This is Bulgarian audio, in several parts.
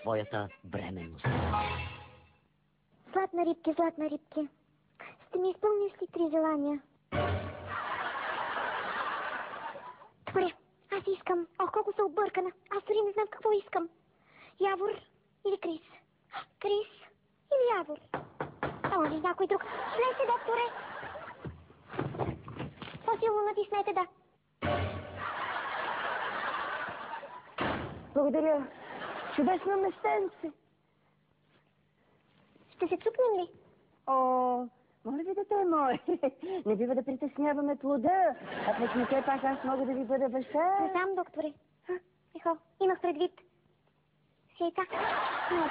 своята бременност. Златна рибке, ще ми изпълниш ли 3 желания? Добре, аз искам. Ох, колко се объркана. Аз дори не знам какво искам. Явор или Крис? Крис или Явор? А може някой друг. Влезте, докторе! По-силно натиснете, да. Благодаря. Чудесно местенце. Ще се цукнем ли? О, моля ви, дете мое, не бива да притесняваме плода, а пък не все пак аз мога да ви бъда баща. Не знам, докторе. Ехо, имах предвид. Сейта.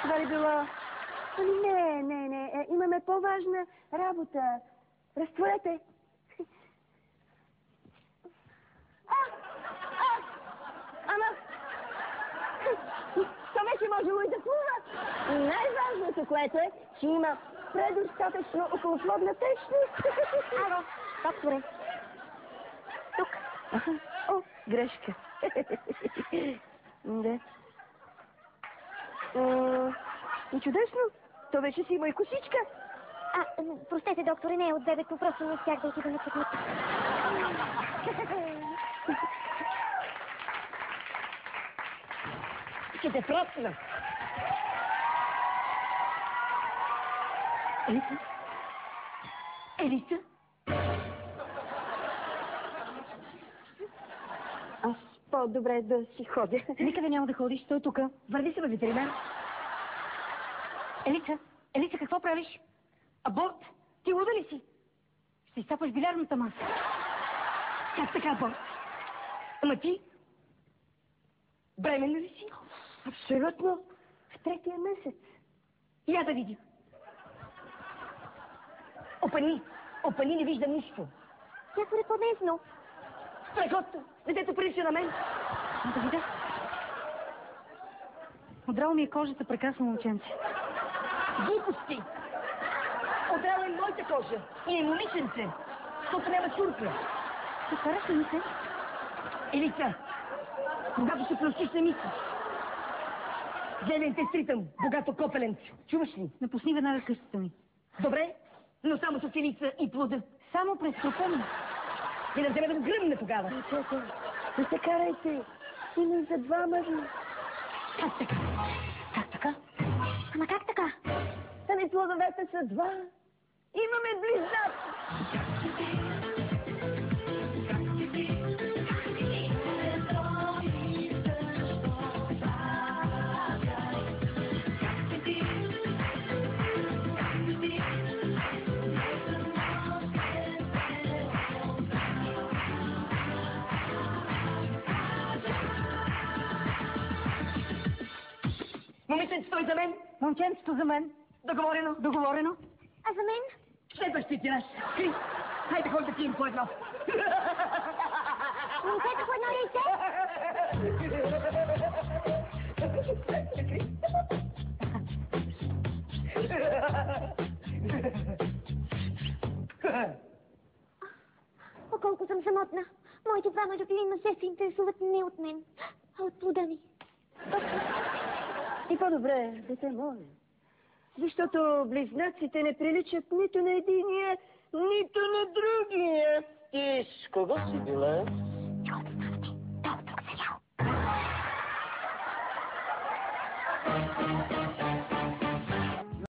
Това ли било? Ами не, имаме по-важна работа. Разтворете. Ама, то вече можело и да плува. Най-важното, което е, че има предостатъчно околоплодна течност. Ало, докторе. Тук. О, грешка. Да. И чудесно. То вече си има и косичка. Простете, докторе, не е от бебето, просто не успях да отида на пътник. Ще те пропна. Елица? Елица? Аз по-добре да си ходя. Никъде няма да ходиш, стой тук. Върви се, ветеринар. Елица, какво правиш? Аборт? Ти луда ли си? Ще изцапаш билярната маса. Как така аборт? Ама ти? Бременна ли си? Абсолютно. В 3-я месец. Я да видя. Опани, не виждам нищо. Някой е по-дневно. Страхотно. Детето прилича на мен. Да видя. Одрало ми е кожата, прекрасно момченце. Глупости! Отряла и моята кожа. И е момиченце. Защото няма чурка. Ти караш ли ми се? Елица, когато се простиш, не мислиш. Зелен те стритам, богато копеленце. Чуваш ли? Напусни веднага къщата ми. Добре, но само с Елица и плода. Само през трупа ми. И да вземе да го гръмне тогава. Не се карайте. Има и за 2 мъжи. Как така? Как така? Ама как така? Ами плодовете са 2. Имаме близнаци. Момиченцето е за мен. Момченцето за мен. Договорено. Договорено. А за мен? Следващия тираж. Крис, хайде хой да пием по едно. Момчето по едно яйце? О, колко съм самотна. Моите 2 любими мъже се интересуват не от мен, а от плода ми. И по-добре, дете мое. Защото близнаците не приличат нито на единия, нито на другия. И с кого си била? Чакай да станете. Той е друг сериал.